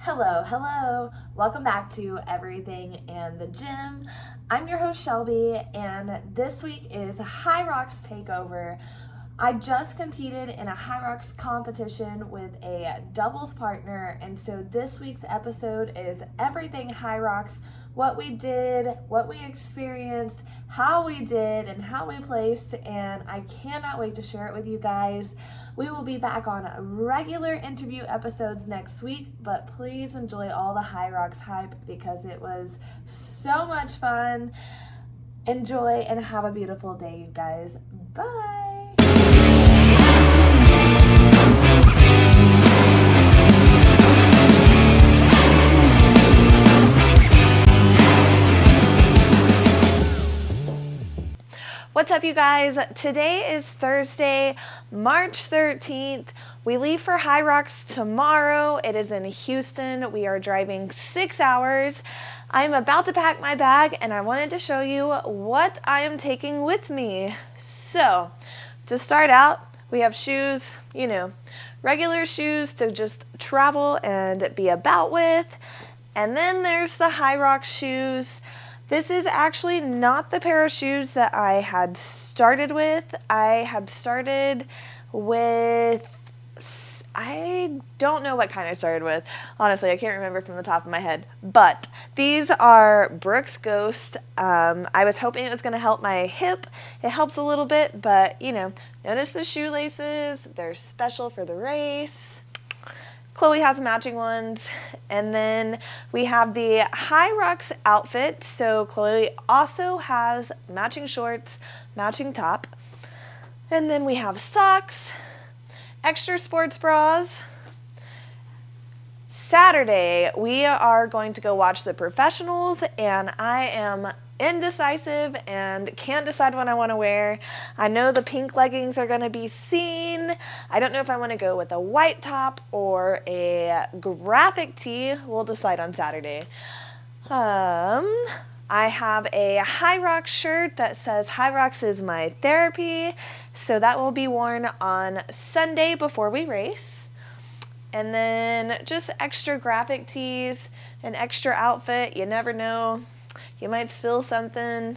Hello, hello. Welcome back to Everything and the Gym. I'm your host Shelby, and this week is HYROX Takeover. I just competed in a HYROX competition with a doubles partner, and so this week's episode is everything HYROX, what we did, what we experienced, how we did, and how we placed, and I cannot wait to share it with you guys. We will be back on regular interview episodes next week, but please enjoy all the HYROX hype because it was so much fun. Enjoy and have a beautiful day, you guys. Bye. What's up, you guys? Today is Thursday, March 13th. We leave for HYROX tomorrow. It is in Houston. We are driving 6 hours. I'm about to pack my bag, and I wanted to show you what I am taking with me. So, to start out, we have shoes, regular shoes to just travel and be about with. And then there's the HYROX shoes. This is actually not the pair of shoes that I had started with. I had started with, I don't know what kind I started with. Honestly, I can't remember from the top of my head. But these are Brooks Ghost. I was hoping it was going to help my hip. It helps a little bit, but notice the shoelaces. They're special for the race. Chloe has matching ones, and then we have the HYROX outfit. So Chloe also has matching shorts, matching top, and then we have socks, extra sports bras. Saturday, we are going to go watch the professionals, and I am indecisive and can't decide what I want to wear. I know the pink leggings are going to be seen. I don't know if I want to go with a white top or a graphic tee. We'll decide on Saturday. I have a HYROX shirt that says HYROX is my therapy, so that will be worn on Sunday before we race. And then just extra graphic tees, an extra outfit. You never know. You might spill something,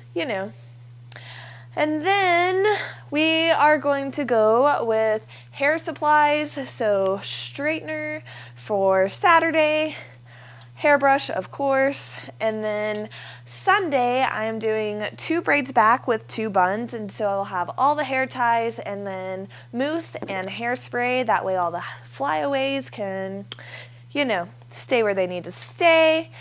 And then we are going to go with hair supplies. So straightener for Saturday, hairbrush, of course. And then Sunday, I'm doing 2 braids back with 2 buns. And so I'll have all the hair ties and then mousse and hairspray. That way all the flyaways can, stay where they need to stay.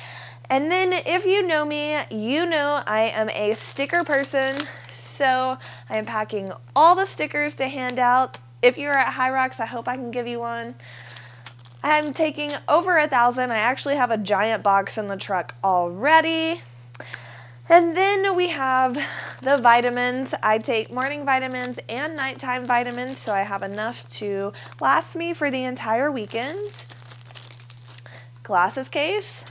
And then if you know me, you know I am a sticker person, so I'm packing all the stickers to hand out. If you're at HYROX, I hope I can give you one. I'm taking over 1,000. I actually have a giant box in the truck already. And then we have the vitamins. I take morning vitamins and nighttime vitamins, so I have enough to last me for the entire weekend. Glasses case.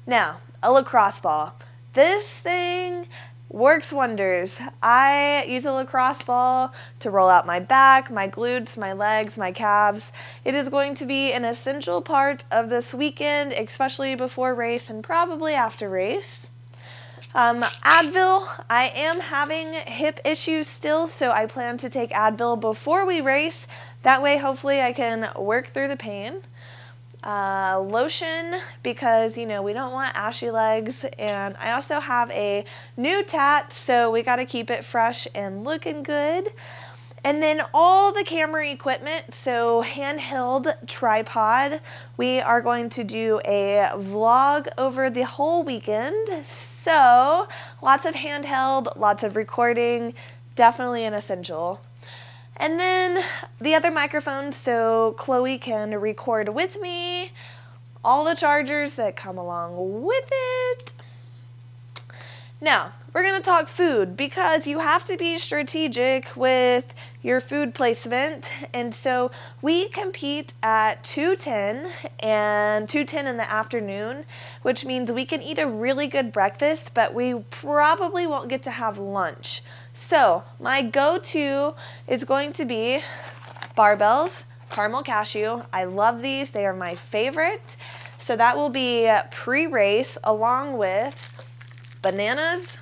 Now, a lacrosse ball. This thing works wonders. I use a lacrosse ball to roll out my back, my glutes, my legs, my calves. It is going to be an essential part of this weekend, especially before race and probably after race. Advil, I am having hip issues still, so I plan to take Advil before we race. That way, hopefully, I can work through the pain. Lotion, because we don't want ashy legs, and I also have a new tat, so we got to keep it fresh and looking good. And then all the camera equipment, so handheld tripod. We are going to do a vlog over the whole weekend, so lots of handheld, lots of recording, definitely an essential. And then the other microphone, so Chloe can record with me, all the chargers that come along with it. Now, we're going to talk food because you have to be strategic with your food placement. And so we compete at 2:10 and 2:10 in the afternoon, which means we can eat a really good breakfast, but we probably won't get to have lunch. So my go-to is going to be barbells, caramel cashew. I love these. They are my favorite. So that will be pre-race, along with bananas,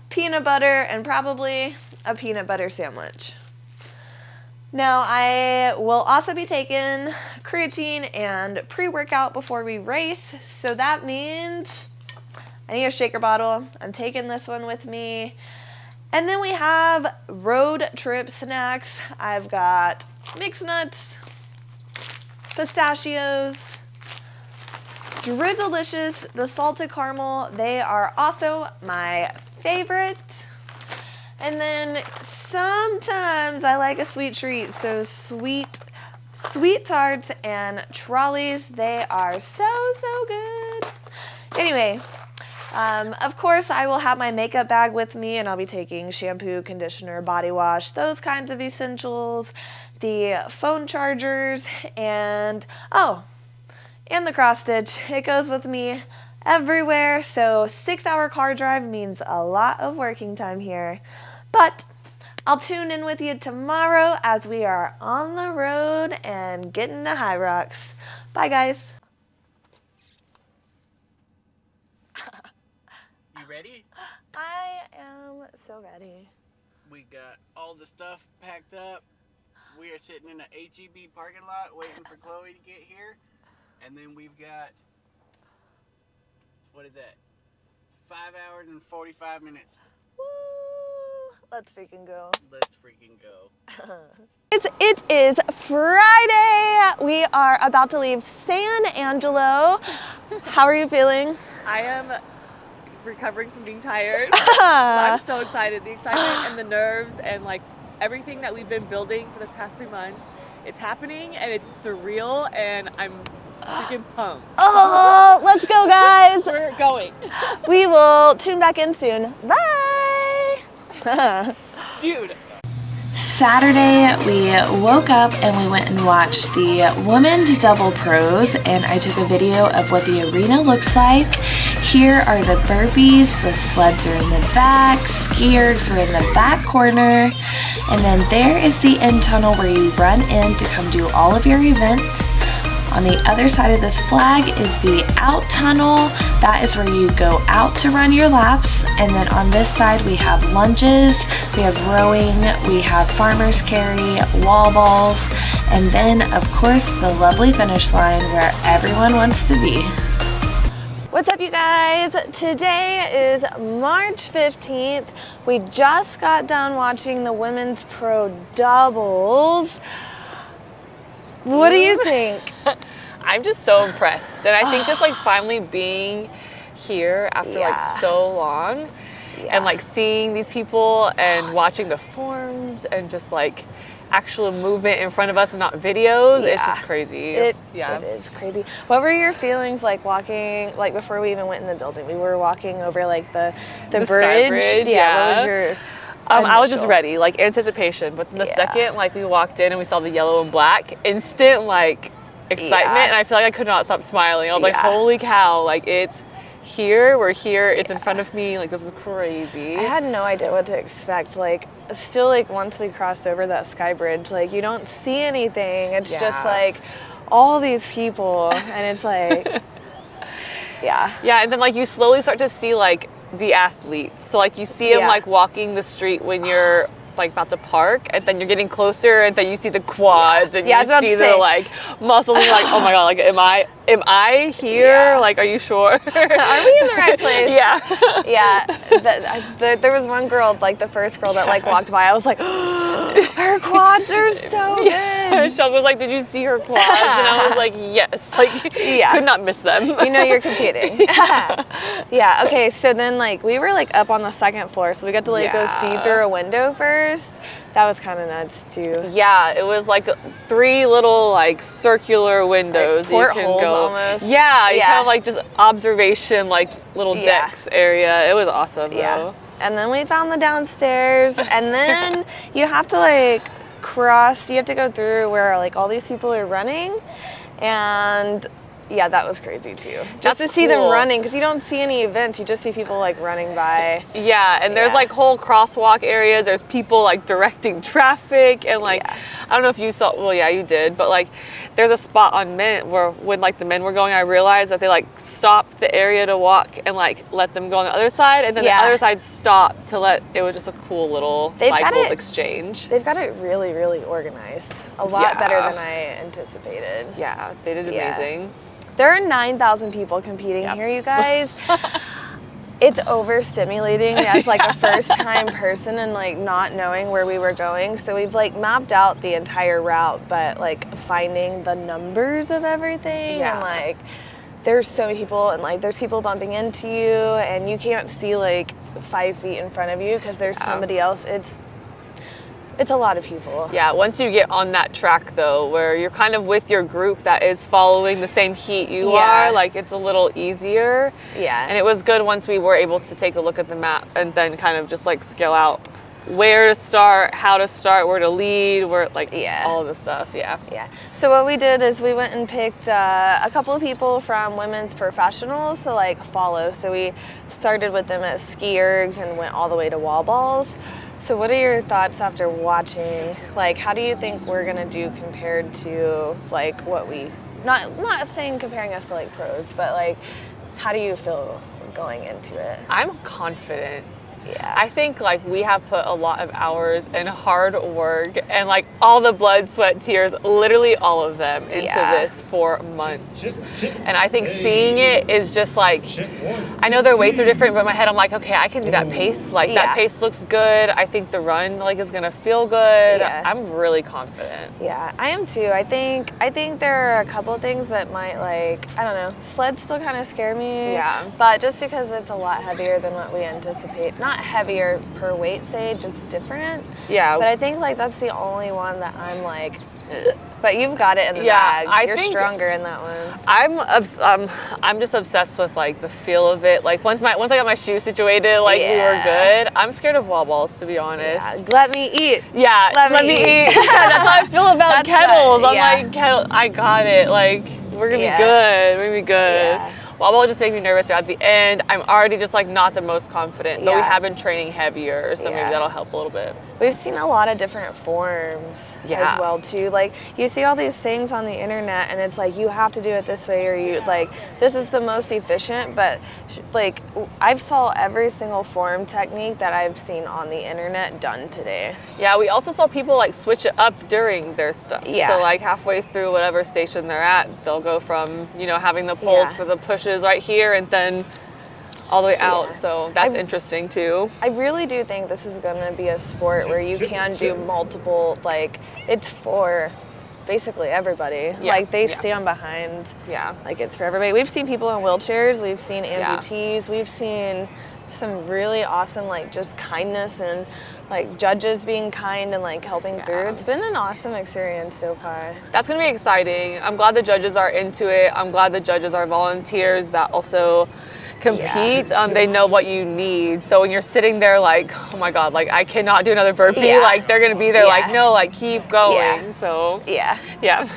peanut butter, and probably a peanut butter sandwich. Now, I will also be taking creatine and pre-workout before we race, so that means I need a shaker bottle. I'm taking this one with me. And then we have road trip snacks. I've got mixed nuts, pistachios, Drizzlicious, the salted caramel. They are also my favorite. And then sometimes I like a sweet treat, so sweet tarts and trolleys. They are so good. Anyway, of course I will have my makeup bag with me, and I'll be taking shampoo, conditioner, body wash, those kinds of essentials, the phone chargers, and the cross stitch. It goes with me everywhere, so 6-hour car drive means a lot of working time here. But I'll tune in with you tomorrow as we are on the road and getting to HYROX. Bye, guys. You ready? I am so ready. We got all the stuff packed up. We are sitting in the HEB parking lot waiting for Chloe to get here. And then we've got, what is that? 5 hours and 45 minutes. Woo! Let's freaking go. Let's freaking go. It is Friday. We are about to leave San Angelo. How are you feeling? I am recovering from being tired. But I'm so excited. The excitement and the nerves and like everything that we've been building for this past 3 months. It's happening and it's surreal and I'm freaking pumped. Oh, let's go, guys. We're going. We will tune back in soon. Bye. Dude. Saturday, we woke up and we went and watched the women's double pros, and I took a video of what the arena looks like. Here are the burpees, the sleds are in the back, skiers are in the back corner, and then there is the end tunnel where you run in to come do all of your events. On the other side of this flag is the out tunnel. That is where you go out to run your laps. And then on this side we have lunges, we have rowing, we have farmer's carry, wall balls, and then of course the lovely finish line where everyone wants to be. What's up, you guys? Today is March 15th. We just got done watching the women's pro doubles. What do you think? I'm just so impressed. And I think just like finally being here after like so long and like seeing these people and watching the forms and just like actual movement in front of us and not videos, it's just crazy. It is crazy. What were your feelings like walking, like before we even went in the building? We were walking over like the bridge. Sky bridge, yeah. What was your I was just ready, like anticipation. But then the second like we walked in and we saw the yellow and black, instant like excitement, and I feel like I could not stop smiling. I was like, holy cow, like it's here, we're here, it's in front of me, like this is crazy. I had no idea what to expect. Like still, like once we crossed over that sky bridge, like you don't see anything. It's just like all these people, and it's like and then like you slowly start to see like the athletes. So like you see them like walking the street when you're like about to park, and then you're getting closer and then you see the quads and you see the like muscles and you're like, oh my god, like am I here? Like, are you sure? Are we in the right place? Yeah. There was one girl, like the first girl that like walked by, I was like, oh, her quads are so good. Shelbi was like, did you see her quads? And I was like, yes, like could not miss them. You know you're competing. Okay, so then like we were like up on the second floor, so we got to like go see through a window first. That was kind of nuts too. Yeah, it was like 3 little like circular windows. Like portholes almost. Yeah, you kind of like just observation, like little decks area. It was awesome though. And then we found the downstairs, and then you have to like cross, you have to go through where like all these people are running, and Yeah, that was crazy too. Just That's to see them cool. running, because you don't see any events, you just see people like running by. Yeah, and there's Yeah. like whole crosswalk areas. There's people like directing traffic, and like Yeah. I don't know if you saw. Well, yeah, you did. But like, there's a spot on men where when like the men were going, I realized that they like stopped the area to walk and like let them go on the other side, and then Yeah. the other side stopped to let. It was just a cool little They've got cycled it- exchange. They've got it really, really organized. A lot better Yeah. than I anticipated. Yeah, they did Yeah. amazing. There are 9,000 people competing Yep. here, you guys. It's overstimulating as like a first-time person and like not knowing where we were going. So we've like mapped out the entire route, but like finding the numbers of everything Yeah. and like there's so many people and like there's people bumping into you and you can't see like 5 feet in front of you because there's Yeah. somebody else. It's a lot of people. Yeah, once you get on that track though, where you're kind of with your group that is following the same heat you Yeah. are, like it's a little easier. Yeah. And it was good once we were able to take a look at the map and then kind of just like scale out where to start, how to start, where to lead, where like Yeah. all of the stuff. Yeah. Yeah. So what we did is we went and picked a couple of people from women's professionals to like follow. So we started with them at ski ergs and went all the way to wall balls. So what are your thoughts after watching? Like, how do you think we're gonna do compared to like what we? Not saying comparing us to like pros, but like, how do you feel going into it? I'm confident. Yeah. I think like we have put a lot of hours and hard work and like all the blood, sweat, tears, literally all of them into Yeah. this for months. And I think seeing it is just like, I know their weights are different, but in my head I'm like, okay, I can do that pace. Like Yeah. that pace looks good. I think the run like is gonna feel good. Yeah. I'm really confident. Yeah, I am too. I think there are a couple things that might like, I don't know, sleds still kind of scare me. Yeah. But just because it's a lot heavier than what we anticipate. Not heavier per weight say, just different. Yeah. But I think like that's the only one that I'm like, ugh. But you've got it in the Yeah, bag. I You're think- stronger in that one. I'm just obsessed with like the feel of it. Like once I got my shoes situated, like we were Yeah. good. I'm scared of wall balls, to be honest. Yeah, let me eat. Yeah, Let me eat. That's how I feel about That's kettles. what- I'm yeah. like, kettle, I got it. Like, we're gonna Yeah. be good. We're gonna be good. Yeah. Wall ball just make me nervous. At the end, I'm already just like not the most confident. But we Yeah. have been training heavier, so Yeah. maybe that'll help a little bit. We've seen a lot of different forms Yeah. as well too. Like you see all these things on the internet and it's like you have to do it this way or you like this is the most efficient, but like I've saw every single form technique that I've seen on the internet done today. Yeah, we also saw people like switch it up during their stuff. Yeah. So like halfway through whatever station they're at, they'll go from, having the pulls Yeah. for the pushes right here and then all the way out. Yeah. So that's interesting too. I really do think this is going to be a sport where you can do multiple, like it's for basically everybody. Yeah, Like they yeah. stand behind. Yeah. Like it's for everybody. We've seen people in wheelchairs. We've seen Yeah. amputees. We've seen some really awesome, like just kindness and like judges being kind and like helping Yeah. through. It's been an awesome experience so far. That's gonna be exciting. I'm glad the judges are into it. I'm glad the judges are volunteers that also compete. They know what you need. So when you're sitting there like, oh my God, like I cannot do another burpee, Yeah. like they're gonna be there Yeah. like, no, like keep going. Yeah. So Yeah. yeah.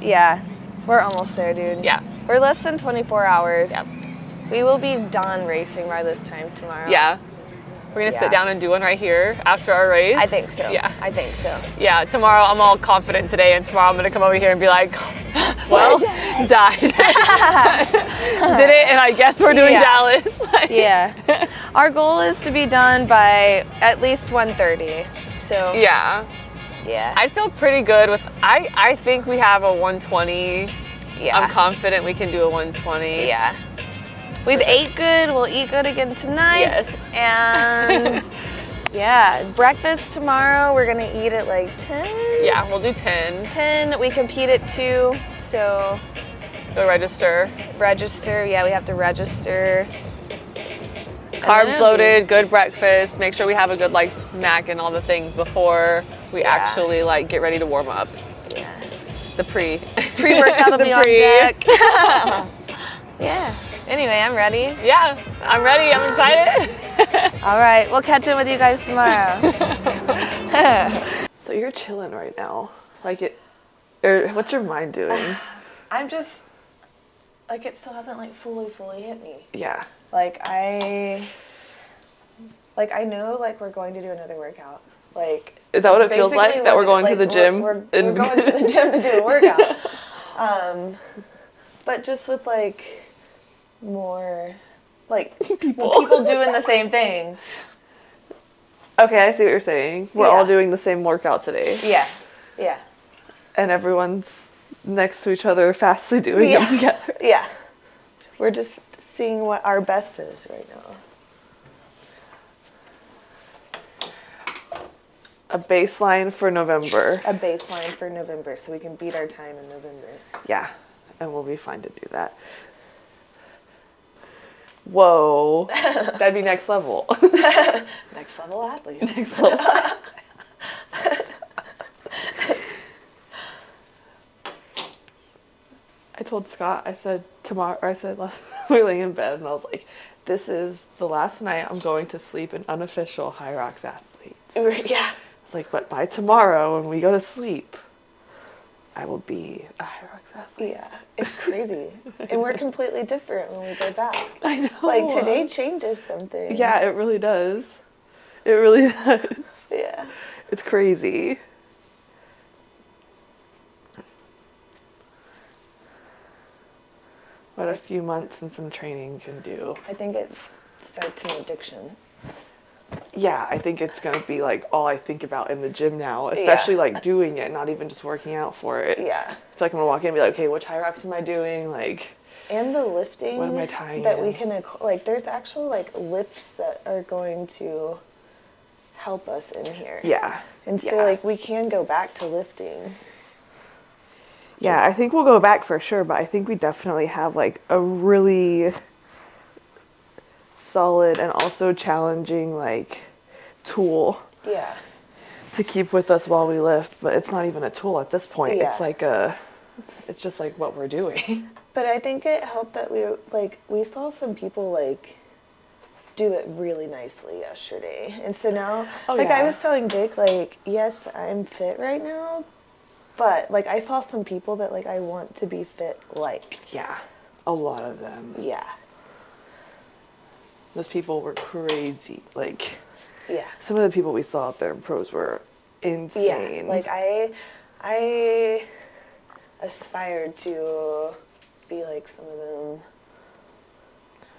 Yeah. We're almost there, dude. Yeah. We're less than 24 hours. Yep. We will be done racing by this time tomorrow. Yeah. We're gonna Yeah. sit down and do one right here after our race. I think so. Yeah. I think so. Yeah, tomorrow I'm all confident today, and tomorrow I'm gonna come over here and be like, well, died. Did it, and I guess we're doing Yeah. Dallas. Yeah. Our goal is to be done by at least 1:30. So Yeah. yeah. I feel pretty good with, I think we have a 120. Yeah. I'm confident we can do a 120. Yeah. We've ate good. We'll eat good again tonight. Yes. And yeah, breakfast tomorrow. We're gonna eat at like 10. Yeah, we'll do 10. 10. We compete at 2. So Go register. register. Yeah, we have to register. Carbs loaded, good breakfast. Make sure we have a good like snack and all the things before we Yeah. actually like get ready to warm up. Yeah. The Pre-workout will The be on pre. deck. Yeah. Anyway, I'm ready. Yeah, I'm ready. I'm excited. All right. We'll catch up with you guys tomorrow. So you're chilling right now, like it. Or what's your mind doing? I'm just, like, it still hasn't, like, fully hit me. Yeah. Like, I know, like, we're going to do another workout. Like, is that what it feels like? That we're going to the gym? We're going to the gym to do a workout. But just with, like, more, like, people doing the same thing. Okay, I see what you're saying. We're all doing the same workout today. Yeah. Yeah. And everyone's next to each other fastly doing them together. Yeah. We're just seeing what our best is right now. A baseline for November. A baseline for November so we can beat our time in November. Yeah, and we'll be fine to do that. Whoa, that'd be next level. Next level athlete. Next level. I told Scott, I said tomorrow, or I said we were laying in bed, and I was like, this is the last night I'm going to sleep an unofficial HYROX athlete. Yeah. It's like, but by tomorrow when we go to sleep, I will be a HYROX athlete. Yeah, it's crazy. And we're completely different when we go back. I know. Like, today changes something. Yeah, it really does. It really does. Yeah. It's crazy. What a few months and some training can do. I think it starts an addiction. Yeah, I think it's going to be like all I think about in the gym now, especially like doing it, not even just working out for it. Yeah. I feel like I'm going to walk in and be like, okay, which HYROX am I doing? Like, and the lifting what am I tying that in? we can, like, there's actual, like, lifts that are going to help us in here. Yeah. And so, like, we can go back to lifting. Yeah, I think we'll go back for sure, but I think we definitely have, like, a really solid and also challenging, like, tool. Yeah. To keep with us while we lift, but it's not even a tool at this point. Yeah. It's like it's just like what we're doing. But I think it helped that we saw some people, like, do it really nicely yesterday. And so now, I was telling Jake, like, yes, I'm fit right now, but, like, I saw some people that, like, I want to be fit like. Yeah, a lot of them. Yeah. Those people were crazy. Like, yeah. Some of the people we saw out there, pros, were insane. Yeah, like, I aspired to be like some of them.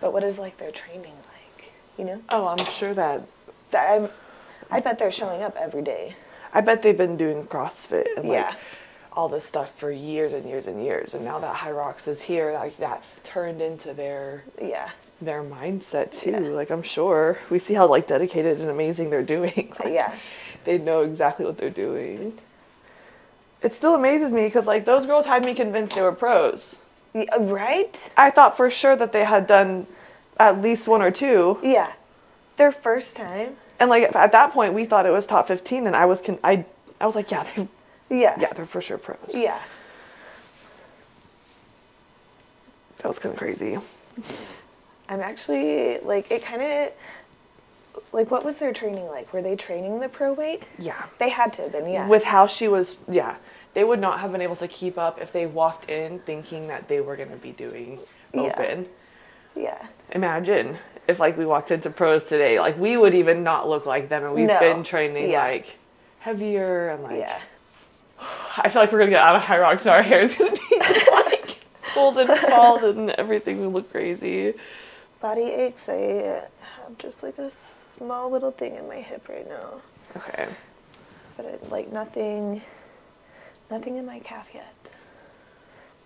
But what is, like, their training like, you know? Oh, I'm sure that... I bet they're showing up every day. I bet they've been doing CrossFit and, like, Yeah. all this stuff for years and years and years. And now that HYROX is here, like, that's turned into their mindset, too. Yeah. Like, I'm sure. We see how, like, dedicated and amazing they're doing. Like, Yeah. They know exactly what they're doing. It still amazes me because, like, those girls had me convinced they were pros. Yeah, right? I thought for sure that they had done at least one or two. Yeah. Their first time. And, like, at that point, we thought it was top 15, and I was like, yeah, they're for sure pros. Yeah. That was kind of crazy. I'm actually, like, it kind of, like, what was their training like? Were they training the pro weight? Yeah. They had to have been, yeah. With how she was, they would not have been able to keep up if they walked in thinking that they were going to be doing open. Yeah. Imagine if, like, we walked into pros today, like, we would even not look like them, and we've been training, like, heavier, and, like, I feel like we're going to get out of HYROX, and our hair is going to be just, like, pulled and bald, and everything will look crazy. Body aches, I have just, like, a small little thing in my hip right now. Okay. But, like, nothing in my calf yet.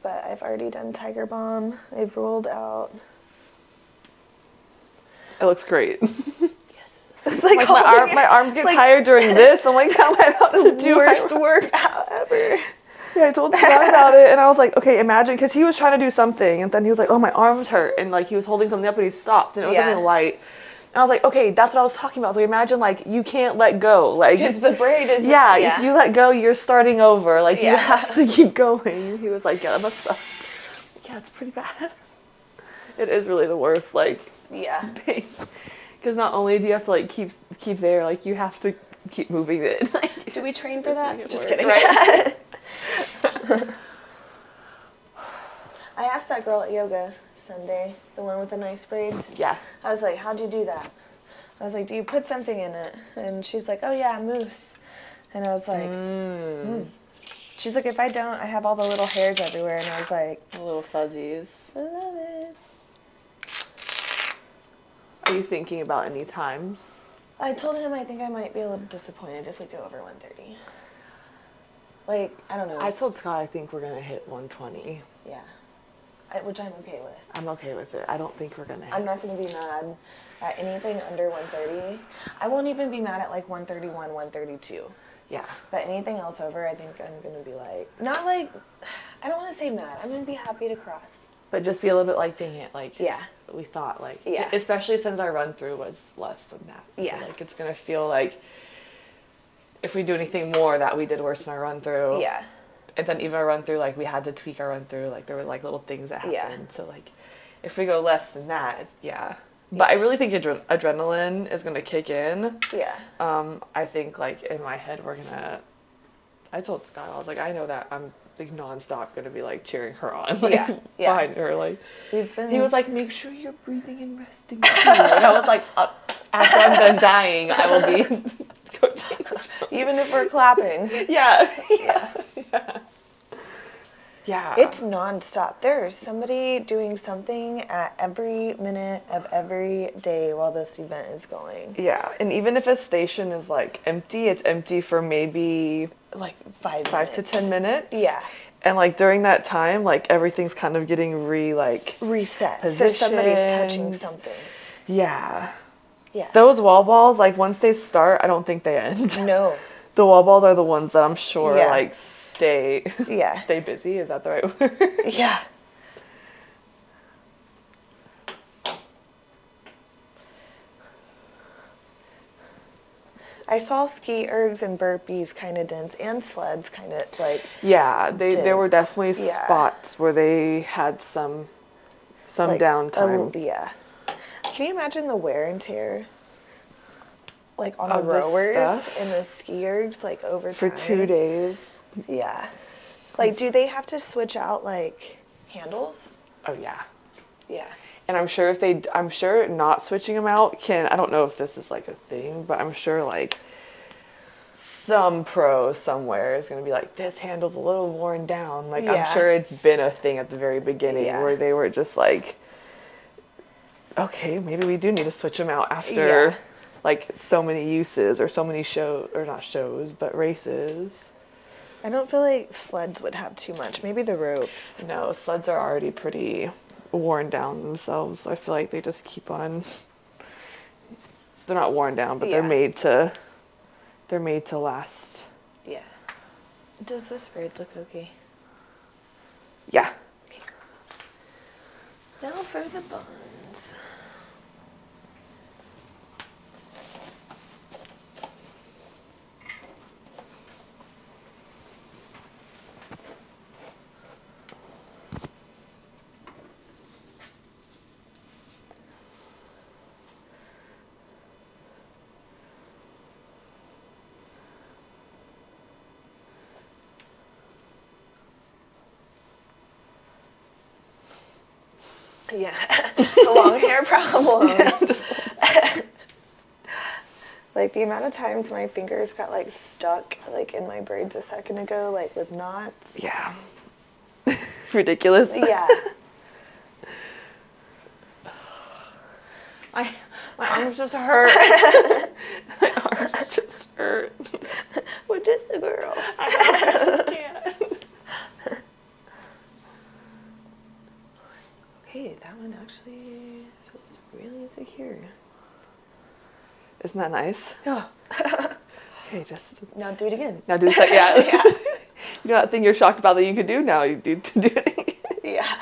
But I've already done Tiger Balm. I've rolled out. It looks great. Yes. Like, my arms get tired during this. I'm like, how am I about to do worst workout ever? Yeah, I told Scott about it, and I was like, okay, imagine, because he was trying to do something, and then he was like, oh, my arms hurt, and, like, he was holding something up, and he stopped, and it was something light. And I was like, okay, that's what I was talking about. I was like, imagine, like, you can't let go. Like, Because the braid is... if you let go, you're starting over. Like, you have to keep going. He was like, yeah, that must suck. Yeah, it's pretty bad. It is really the worst, like, pain. Because not only do you have to, like, keep there, like, you have to keep moving it. Like, do we train for that? Just work, kidding. Right? I asked that girl at yoga Sunday, the one with the nice braids. Yeah. I was like, how'd you do that? I was like, do you put something in it? And she's like, oh yeah, mousse. And I was like, She's like, if I don't, I have all the little hairs everywhere. And I was like, The little fuzzies. I love it. Are you thinking about any times? I told him I think I might be a little disappointed if we go over 130. Like, I don't know. I told Scott I think we're going to hit 120. Yeah. Which I'm okay with. I'm okay with it. I don't think we're going to hit. I'm not going to be mad at anything under 130. I won't even be mad at like 131, 132. Yeah. But anything else over, I think I'm going to be like, not like, I don't want to say mad. I'm going to be happy to cross. But just be a little bit like, dang it, like, Yeah. we thought, like, Yeah. especially since our run through was less than that. Yeah. So, like, it's going to feel like if we do anything more that we did worse than our run through. Yeah. And then even our run through, like, we had to tweak our run through. Like, there were, like, little things that happened. Yeah. So, like, if we go less than that, it's, yeah. But I really think adrenaline is going to kick in. Yeah. I think, like, in my head, we're going to... I told Scott, I was like, I know that I'm, like, nonstop going to be, like, cheering her on. Like, Yeah. Yeah. behind her, like... We've been... He was like, make sure you're breathing and resting, too. And I was like, after I'm done dying, I will be coaching. Even if we're clapping. Yeah. Yeah. Yeah. Yeah. It's nonstop. There's somebody doing something at every minute of every day while this event is going. Yeah, and even if a station is like empty, it's empty for maybe Like 5 5 to 10 minutes. Yeah. And like during that time, like everything's kind of getting Reset. So somebody's touching Positions. something. Yeah. Yeah. Those wall balls, like once they start, I don't think they end. No. The wall balls are the ones that I'm sure Yeah. like stay Yeah. stay busy. Is that the right word? Yeah. I saw ski ergs and burpees kind of dense and sleds kind of like Yeah, there were definitely Yeah. spots where they had some like, downtime. yeah. Can you imagine the wear and tear? Like on the Of this rowers stuff? and the ski ergs like over For time? 2 days. Yeah. Like, do they have to switch out like handles? Oh yeah. Yeah. And I'm sure not switching them out can, I don't know if this is like a thing, but I'm sure like some pro somewhere is going to be like, this handle's a little worn down. Like, Yeah. I'm sure it's been a thing at the very beginning Yeah. where they were just like, okay, maybe we do need to switch them out after Yeah. like so many uses or so many not shows, but races. I don't feel like sleds would have too much. Maybe the ropes. No, sleds are already pretty worn down themselves. So I feel like they just keep on. They're not worn down, but Yeah. they're made to last. Yeah. Does this braid look okay? Yeah. Okay. Now for the buns. Yeah, the long hair problem. Like the amount of times my fingers got like stuck like in my braids a second ago, like with knots. Yeah. Ridiculous. Yeah. My arms just hurt. My arms just hurt. We're just a girl. I don't understand. Okay, that one actually feels really secure. Isn't that nice? Yeah. Okay, just Now do it again. now do that. Yeah. Yeah. You know that thing you're shocked about that you could do now. You do it again. Yeah.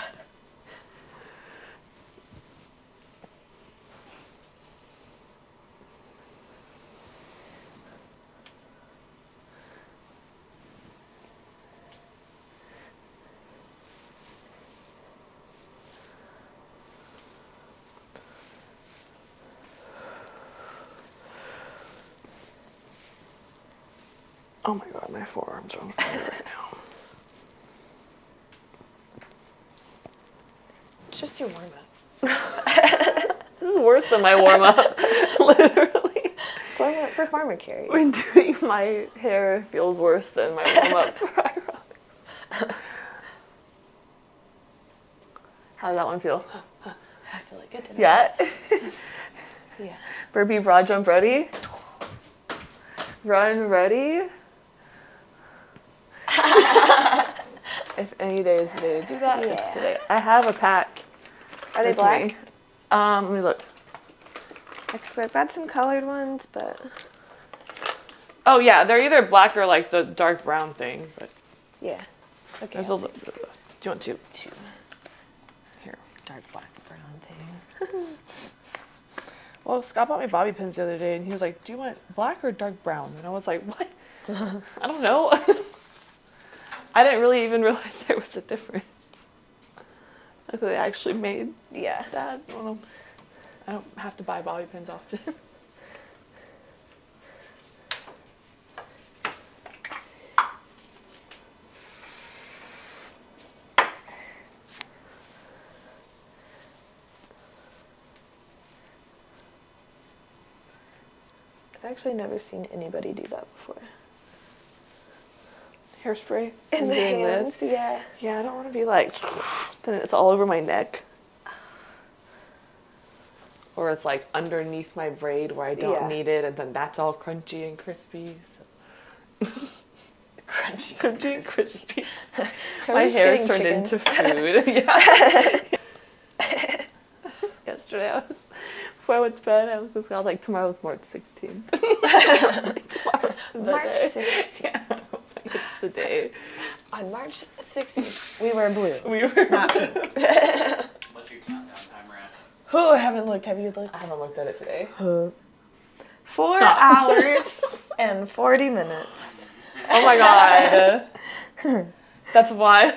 Oh my god, my forearms are on fire right now. It's just your warm up. This is worse than my warm up. Literally. Warm up for farmer carries. When doing my hair feels worse than my warm up for HYROX. How does that one feel? I feel like it did. Yeah. Yeah. Burpee broad jump ready. Run ready. If any day is the day to do that, it's today. I have a pack. Are they with black? me. Let me look. Because I've got some colored ones, but Oh yeah, they're either black or like the dark brown thing. But yeah. Okay. there's a little. Do you want two? two. Here, dark black brown thing. Well, Scott bought me bobby pins the other day, and he was like, "Do you want black or dark brown?" And I was like, "What? I don't know." I didn't really even realize there was a difference. I thought they actually made Yeah. that. I don't have to buy bobby pins often. I've actually never seen anybody do that before. Hairspray In and the doing hands, this. yeah. Yeah, I don't want to be like, then it's all over my neck. Or it's like underneath my braid where I don't Yeah. need it, and then that's all crunchy and crispy. So. Crunchy and crispy. My hair's turned into food. Yeah. Yesterday, before I went to bed, I was like, tomorrow's March 16th. Like, tomorrow's the March day. 16th. Yeah, I was like, it's the day. On March 16th, we were blue. We were Not pink. What's your countdown timer at? Oh, I haven't looked. Have you looked? I haven't looked at it today. 4 Stop. hours and 40 minutes. Oh my god. That's why.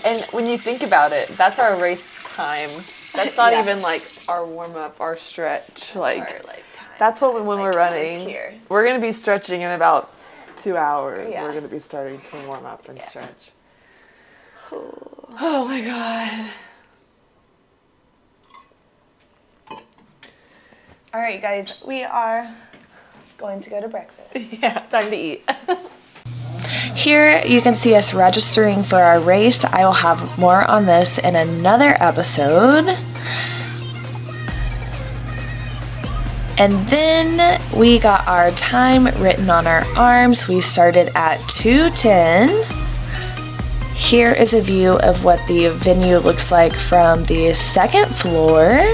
And when you think about it, that's our race time. That's not Yeah. even like our warm up, our stretch. Like Our, time. that's what when we're Like, running. it's here. We're gonna be stretching in about 2 hours. Yeah. We're gonna be starting to warm up and Yeah. stretch. Oh my god. All right, guys, we are going to go to breakfast. Yeah, time to eat. Here you can see us registering for our race. I will have more on this in another episode. And then we got our time written on our arms. We started at 2:10. Here is a view of what the venue looks like from the second floor.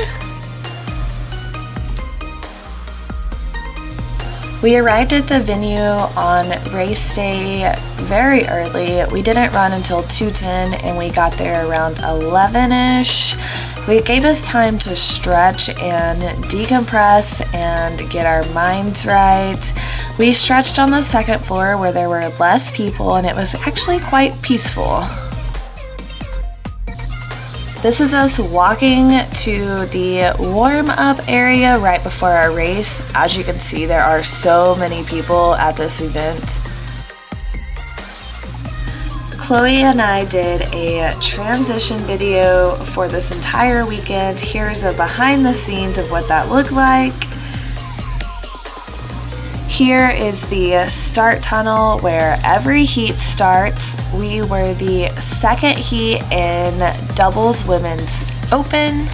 We arrived at the venue on race day very early. We didn't run until 2:10 and we got there around 11ish. It gave us time to stretch and decompress and get our minds right. We stretched on the second floor where there were less people and it was actually quite peaceful. This is us walking to the warm-up area right before our race. As you can see, there are so many people at this event. Chloe and I did a transition video for this entire weekend. Here's a behind the scenes of what that looked like. Here is the start tunnel where every heat starts. We were the second heat in doubles women's open.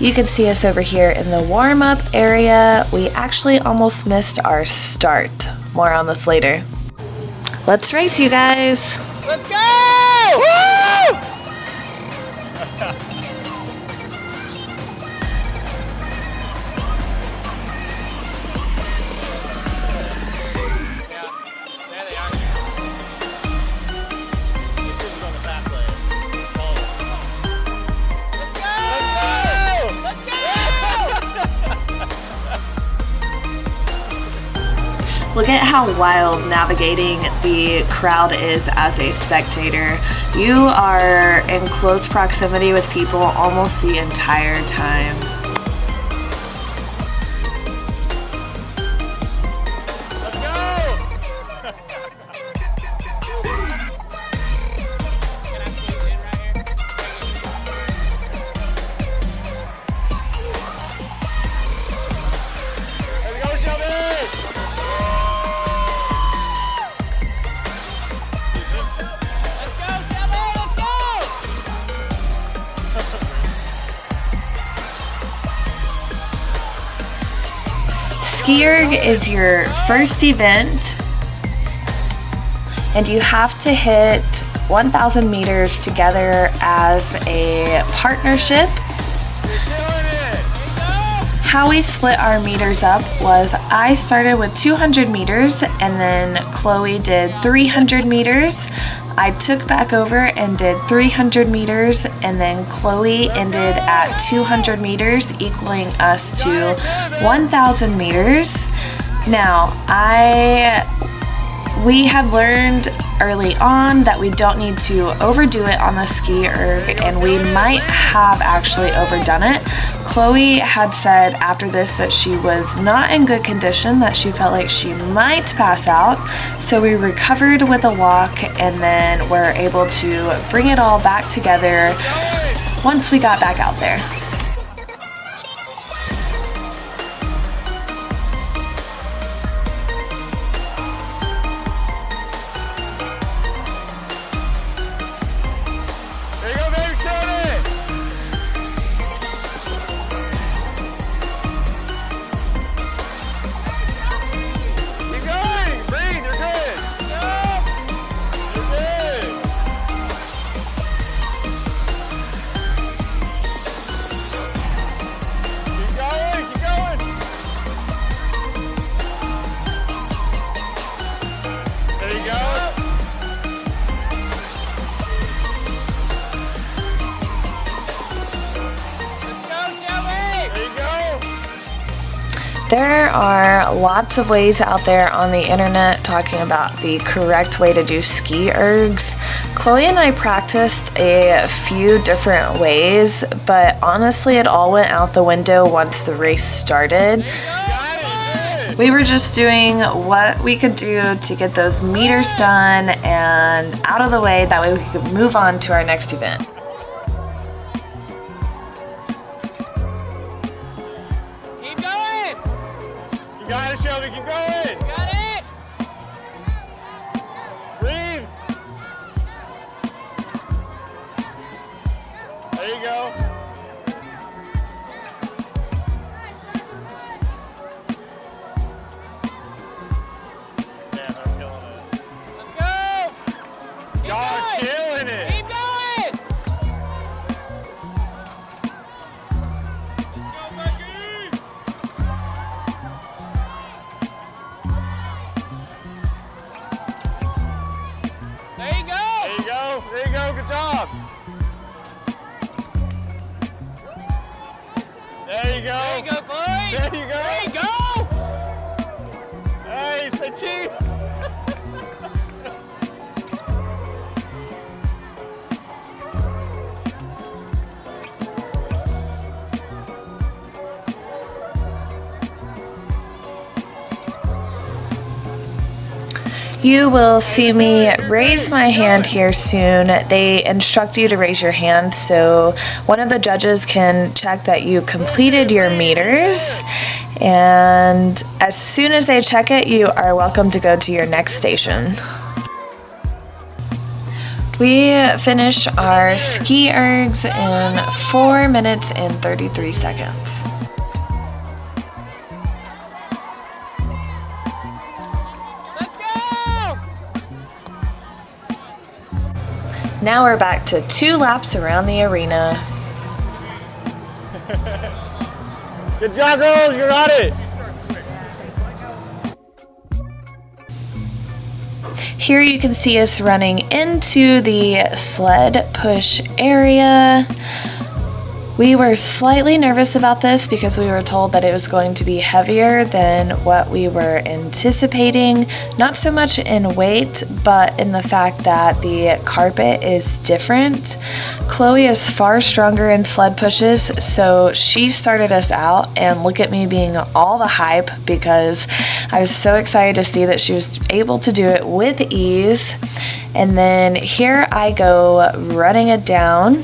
You can see us over here in the warm-up area. We actually almost missed our start. More on this later. Let's race, you guys. Let's go! Woo! Yeah, there they are. You should go on the back lane. Let's go! Look at how wild navigating the crowd is as a spectator. You are in close proximity with people almost the entire time. Let's go! Can ski erg is your first event, and you have to hit 1,000 meters together as a partnership. How we split our meters up was I started with 200 meters and then Chloe did 300 meters. I took back over and did 300 meters, and then Chloe ended at 200 meters, equaling us to 1,000 meters. Now, we had learned early on that we don't need to overdo it on the ski erg, and we might have actually overdone it. Chloe had said after this that she was not in good condition, that she felt like she might pass out, so we recovered with a walk and then were able to bring it all back together once we got back out there. There are lots of ways out there on the internet talking about the correct way to do ski ergs. Chloe and I practiced a few different ways, but honestly it all went out the window once the race started. We were just doing what we could do to get those meters done and out of the way, that way we could move on to our next event. Got it, Shelbi, keep going! Got it! Breathe! There you go. Damn, I'm killing it. Let's go! Y'all are killing it! Keep going! There you go! There you go, there you go, good job! There you go! There you go, Chloe! There you go! There you go! Hey, say cheese! You will see me raise my hand here soon. They instruct you to raise your hand so one of the judges can check that you completed your meters. And as soon as they check it, you are welcome to go to your next station. We finished our ski ergs in 4 minutes and 33 seconds. Now we're back to 2 laps around the arena. Good job, girls, you're on it! Here you can see us running into the sled push area. We were slightly nervous about this because we were told that it was going to be heavier than what we were anticipating. Not so much in weight, but in the fact that the carpet is different. Chloe is far stronger in sled pushes, so she started us out, and look at me being all the hype because I was so excited to see that she was able to do it with ease. And then here I go running it down.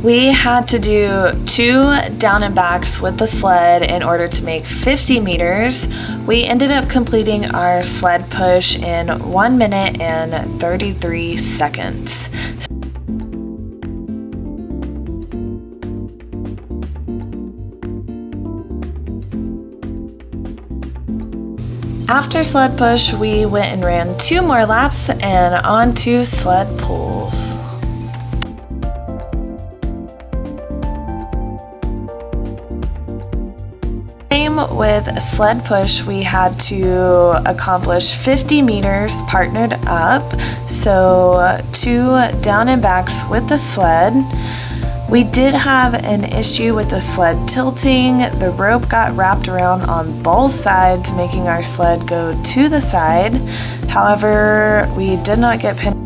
We had to do 2 down and backs with the sled in order to make 50 meters. We ended up completing our sled push in 1 minute and 33 seconds. After sled push, we went and ran 2 more laps and onto sled pulls. Same with sled push, we had to accomplish 50 meters partnered up, so 2 down and backs with the sled. We did have an issue with the sled tilting. The rope got wrapped around on both sides, making our sled go to the side. However, we did not get pinned.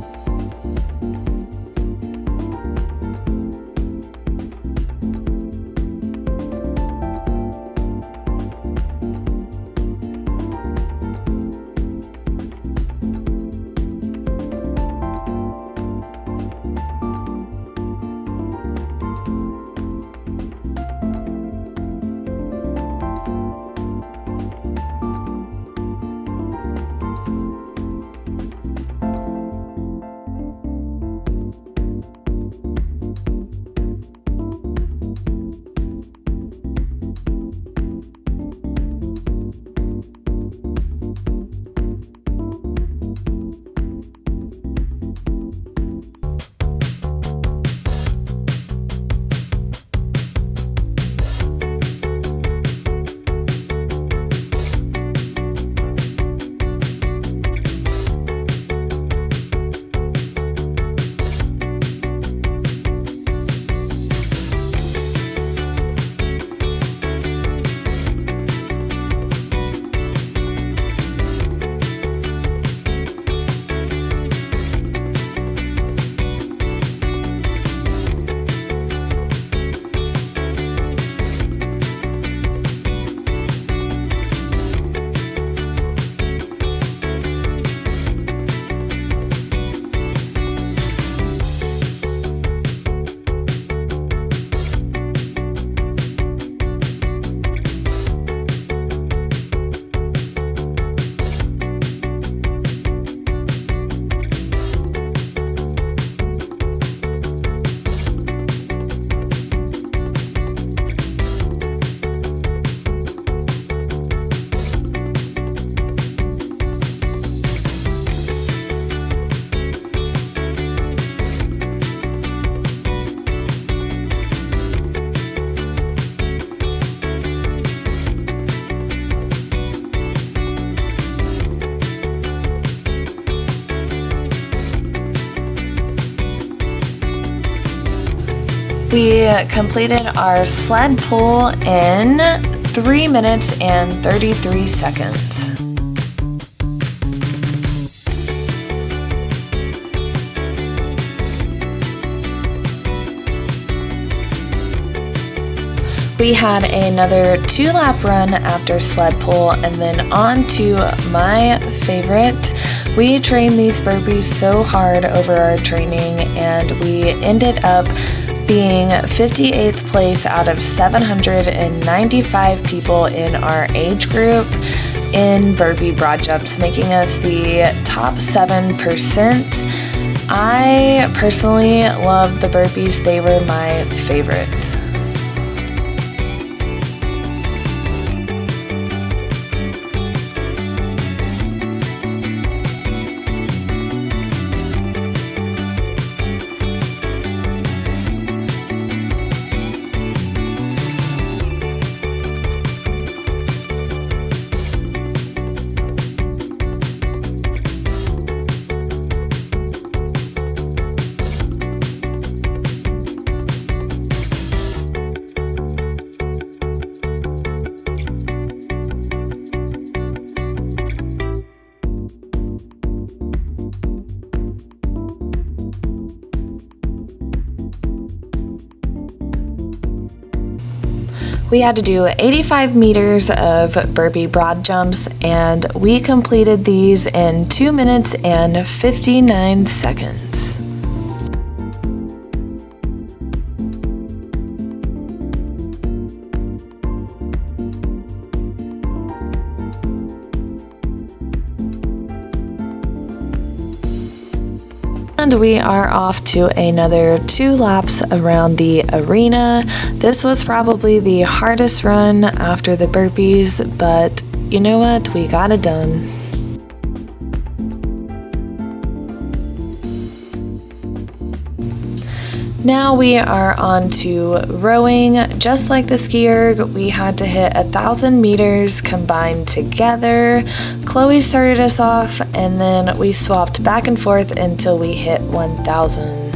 We completed our sled pull in 3 minutes and 33 seconds. We had another 2-lap run after sled pull, and then on to my favorite. We trained these burpees so hard over our training, and we ended up being 58th place out of 795 people in our age group in burpee broad jumps, making us the top 7%. I personally loved the burpees. They were my favorite. We had to do 85 meters of burpee broad jumps, and we completed these in 2 minutes and 59 seconds. And we are off to another 2 laps around the arena. This was probably the hardest run after the burpees, but you know what? We got it done. Now we are on to rowing. Just like the ski-erg, we had to hit 1,000 meters combined together. Chloe started us off, and then we swapped back and forth until we hit 1,000.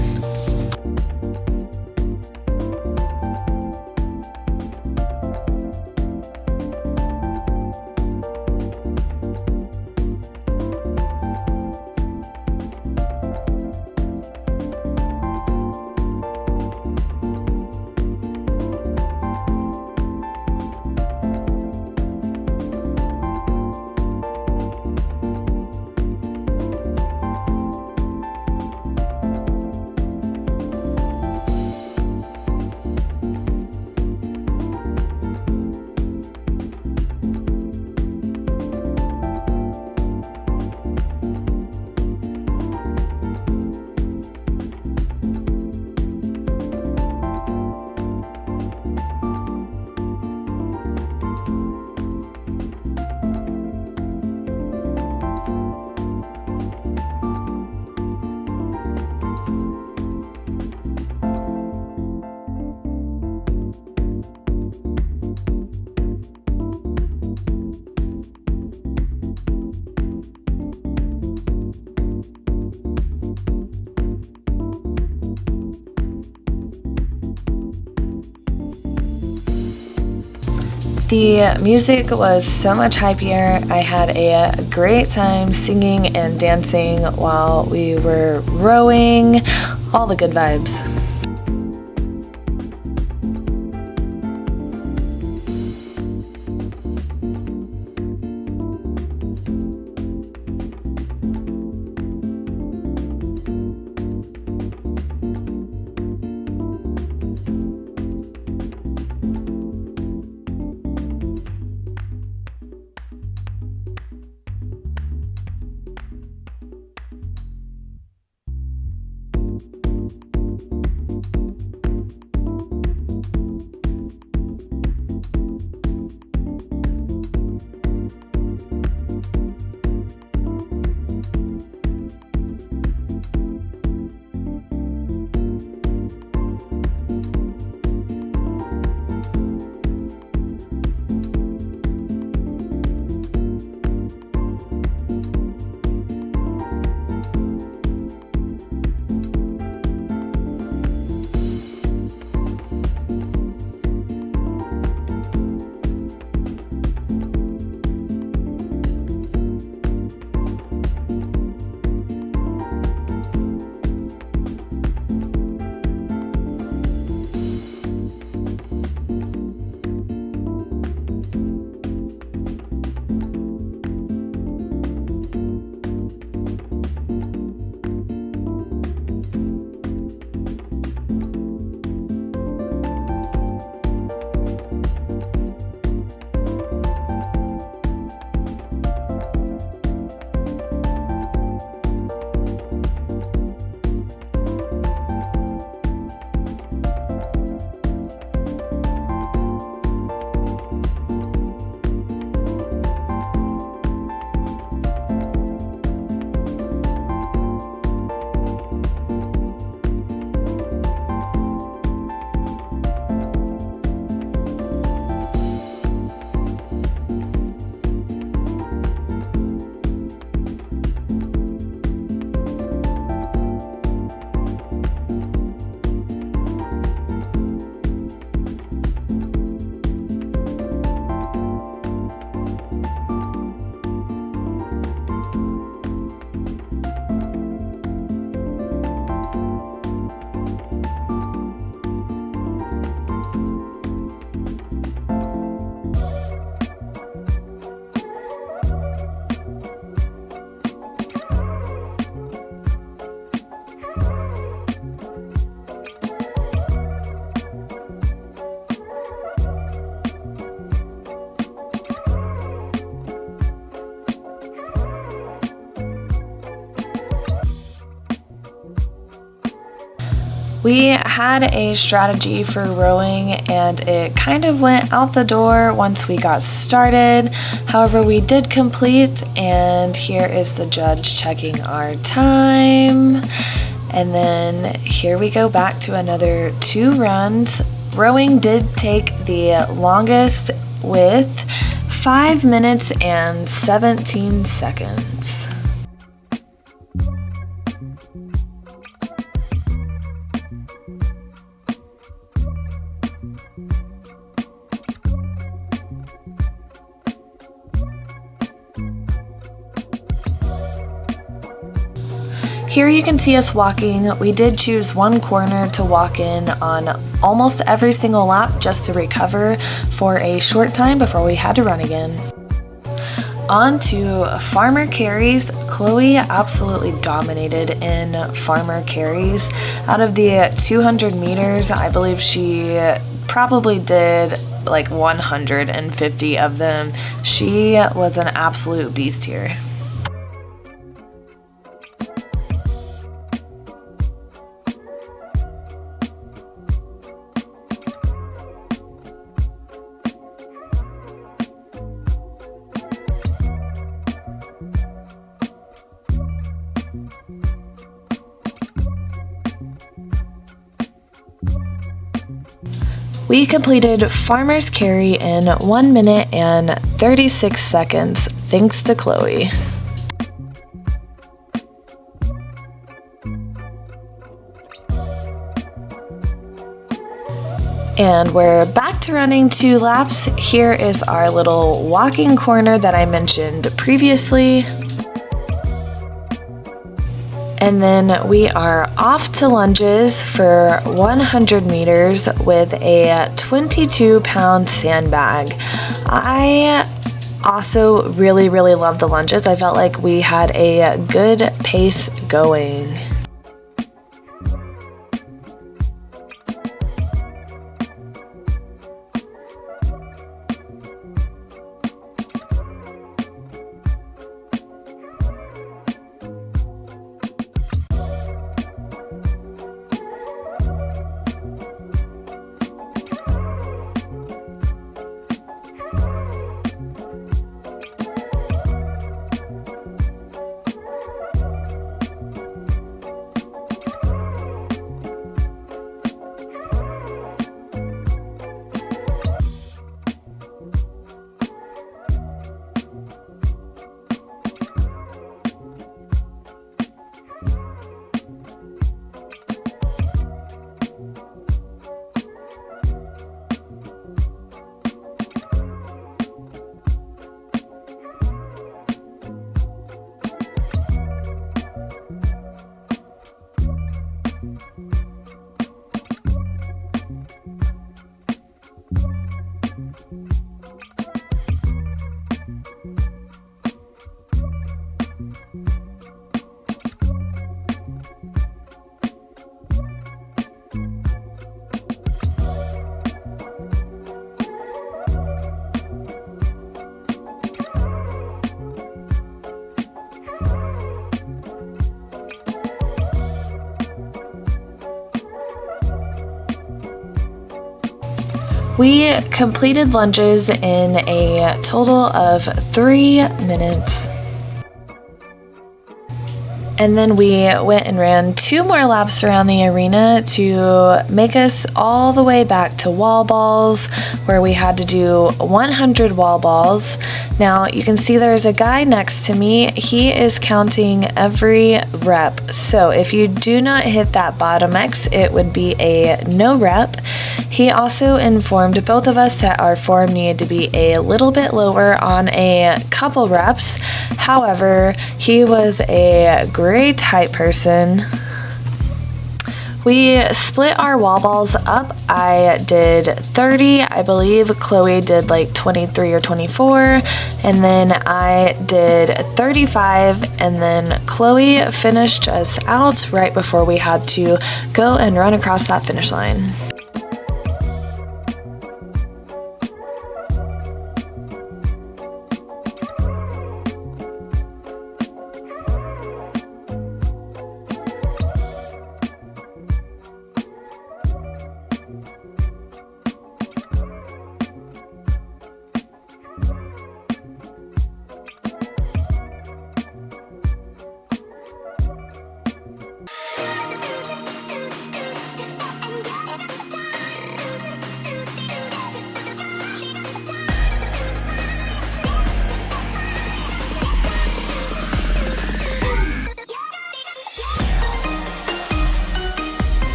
The music was so much hypier. I had a great time singing and dancing while we were rowing. All the good vibes. We had a strategy for rowing and it kind of went out the door once we got started. However, we did complete, and here is the judge checking our time. And then here we go back to another 2 runs. Rowing did take the longest with 5 minutes and 17 seconds. Here you can see us walking. We did choose one corner to walk in on almost every single lap just to recover for a short time before we had to run again. On to farmer carries. Chloe absolutely dominated in farmer carries. Out of the 200 meters, I believe she probably did like 150 of them. She was an absolute beast here. We completed farmer's carry in 1 minute and 36 seconds, thanks to Chloe. And we're back to running 2 laps. Here is our little walking corner that I mentioned previously. And then we are off to lunges for 100 meters with a 22-pound sandbag. I also really love the lunges. I felt like we had a good pace going. We completed lunges in a total of 3 minutes. And then we went and ran 2 more laps around the arena to make us all the way back to wall balls, where we had to do 100 wall balls. Now you can see there's a guy next to me. He is counting every rep. So if you do not hit that bottom X, it would be a no rep. He also informed both of us that our form needed to be a little bit lower on a couple reps. However, he was a great height person. We split our wall balls up. I did 30, I believe Chloe did like 23 or 24, and then I did 35, and then Chloe finished us out right before we had to go and run across that finish line.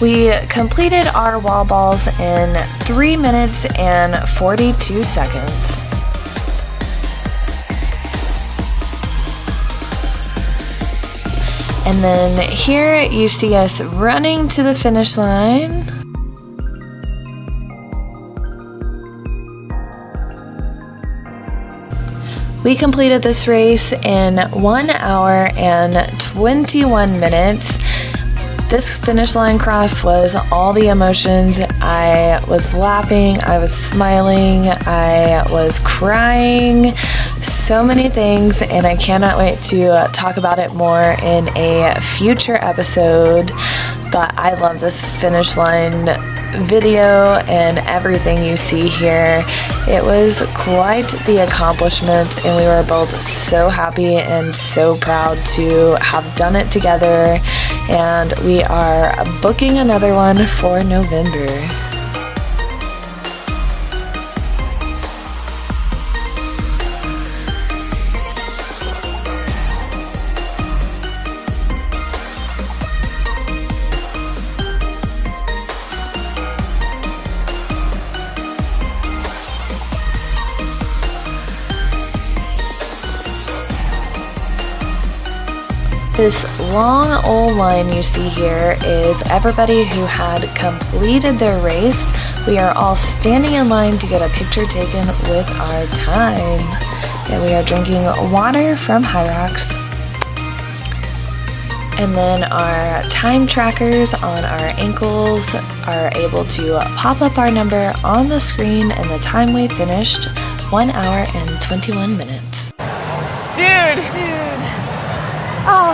We completed our wall balls in 3 minutes and 42 seconds. And then here you see us running to the finish line. We completed this race in 1 hour and 21 minutes. This finish line cross was all the emotions. I was laughing, I was smiling, I was crying, so many things, and I cannot wait to talk about it more in a future episode. But I love this finish line video and everything you see here. It was quite the accomplishment, and we were both so happy and so proud to have done it together, and we are booking another one for November. This long old line you see here is everybody who had completed their race. We are all standing in line to get a picture taken with our time. And we are drinking water from HYROX. And then our time trackers on our ankles are able to pop up our number on the screen and the time we finished, 1 hour and 21 minutes. Dude. Oh,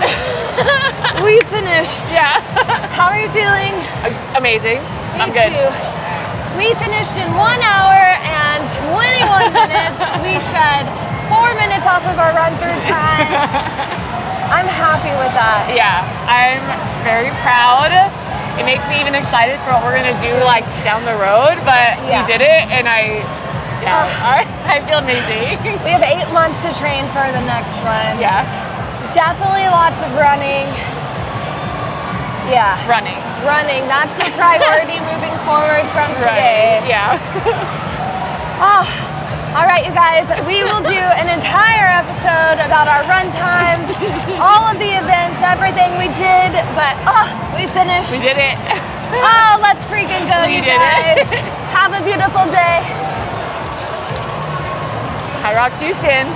we finished. Yeah. How are you feeling? Amazing. Me I'm good. too. We finished in 1 hour and 21 minutes. We shed 4 minutes off of our run through time. I'm happy with that. Yeah, I'm very proud. It makes me even excited for what we're gonna do like down the road, but Yeah. we did it, and I feel amazing. We have 8 months to train for the next one. Yeah, Definitely lots of running. Yeah. running. Running. That's the priority moving forward from today. Right. Yeah. Oh, all right, you guys. We will do an entire episode about our run times, all of the events, everything we did. But we finished. We did it. Oh, let's freaking go, We you did guys. it. Have a beautiful day. HYROX Houston.